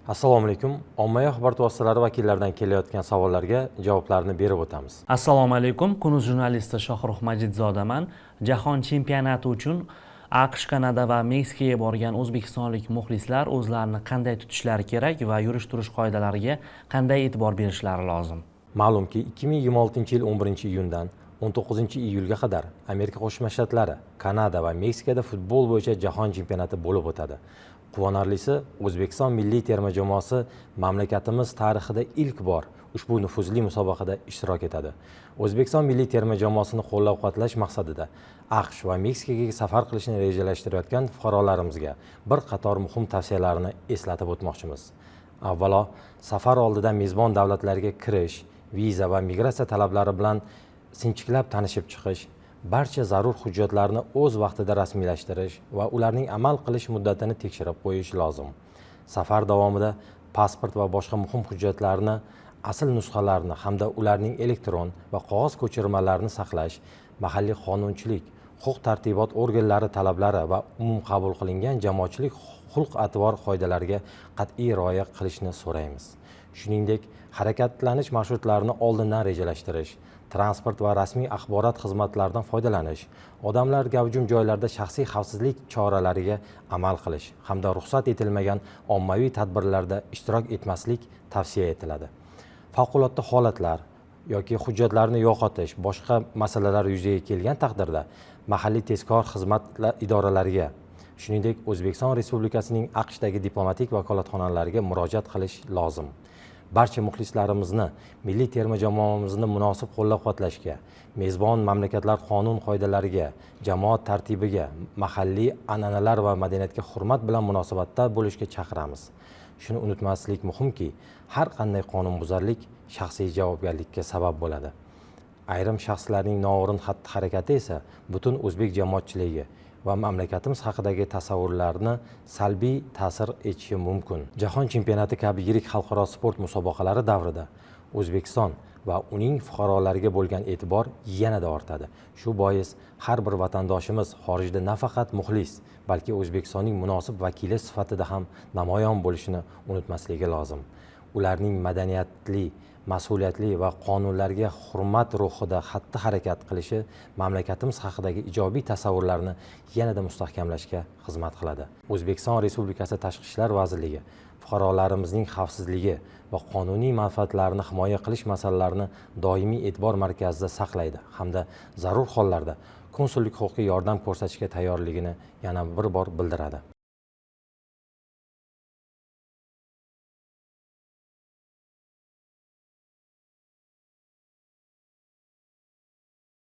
Assalomu alaykum. Ommaviy axborot vositalari vakillaridan kelayotgan savollarga javoblarni berib o'tamiz. Assalomu alaykum. Kunuz jurnalisti Shohruh Majidzodaman. Jahon chempionati uchun AQSh, Kanada va Meksikaga borgan o'zbekistonlik muxlislar o'zlarini qanday tutishlari kerak va yurish-turish qoidalariga qanday e'tibor berishlari lozim? Ma'lumki, 2026-yil 11-iyundan 19-iyulga qadar Amerika Qo'shma Shtatlari, Kanada va Meksikada futbol bo'yicha jahon chempionati bo'lib o'tadi. Quvonarlisi, O'zbekiston milliy terma jamoasi mamlakatimiz tarixida ilk bor ushbu nufuzli musobaqada ishtirok etadi. O'zbekiston milliy terma jamoasini qo'llab-quvvatlash maqsadida AQSh va Meksikaga safar qilishni rejalashtirayotgan fuqarolarimizga bir qator muhim tavsiyalarni eslatib o'tmoqchimiz. Avvalo, safar oldida mezbon davlatlarga kirish, viza va migratsiya talablari bilan sinchiklab tanishib chiqish, barcha zarur hujjatlarni o'z vaqtida rasmiylashtirish va ularning amal qilish muddatini tekshirib qo'yish lozim. Safar davomida pasport va boshqa muhim hujjatlarni, asl nusxalarini hamda ularning elektron va qog'oz ko'chirmalarini saqlash, mahalliy qonunchilik, huquq-tartibot organlari talablari va umumqabul qilingan jamoatchilik xulq-atvor qoidalariga qat'iy rioya qilishni so'raymiz. Shuningdek, harakatlanish marshrutlarini oldindan rejalashtirish, transport va rasmiy axborot xizmatlaridan foydalanish, odamlar gavjum joylarda shaxsiy xavfsizlik choralariga amal qilish hamda ruxsat etilmagan ommaviy tadbirlarda ishtirok etmaslik tavsiya etiladi. Favqulodda holatlar yoki hujjatlarni yo'qotish, boshqa masalalar yuzaga kelgan taqdirda mahalliy tezkor xizmat idoralariga, shuningdek O'zbekiston Respublikasining AQShdagi diplomatik vakolatxonalariga murojaat qilish lozim. Barcha muxlislarimizni milliy terma jamoamizni munosib qo'llab-quvvatlashga, mezbon mamlakatlar qonun qoidalariga, jamoat tartibiga, mahalliy an'analar va madaniyatga hurmat bilan munosabatda bo'lishga chaqiramiz. Shuni unutmaslik muhimki, har qanday qonunbuzarlik shaxsiy javobgarlikka sabab bo'ladi. Ayrim shaxslarning noo'rin xatti-harakati esa butun o'zbek jamoatchiligi va mamlakatimiz haqidagi tasavvurlarni salbiy ta'sir etishi mumkin. Jahon chempionati kabi yirik xalqaro sport musobaqalari davrida O'zbekiston va uning fuqarolariga bo'lgan e'tibor yanada ortadi. Shu bois har bir vatandoshimiz xorijda nafaqat muxlis, balki O'zbekistonning munosib vakili sifatida ham namoyon bo'lishini unutmasligi lozim. Ularning madaniyatli, mas'uliyatli va qonunlarga hurmat ruhida xatti-harakat qilishi mamlakatimiz haqidagi ijobiy tasavvurlarni yanada mustahkamlashga xizmat qiladi. O'zbekiston Respublikasi Tashqi ishlar vazirligi fuqarolarimizning xavfsizligi va qonuniy manfaatlarini himoya qilish masalalarini doimiy e'tibor markazida saqlaydi hamda zarur hollarda konsullik huquqiy yordam ko'rsatishga tayyorligini yana bir bor bildiradi.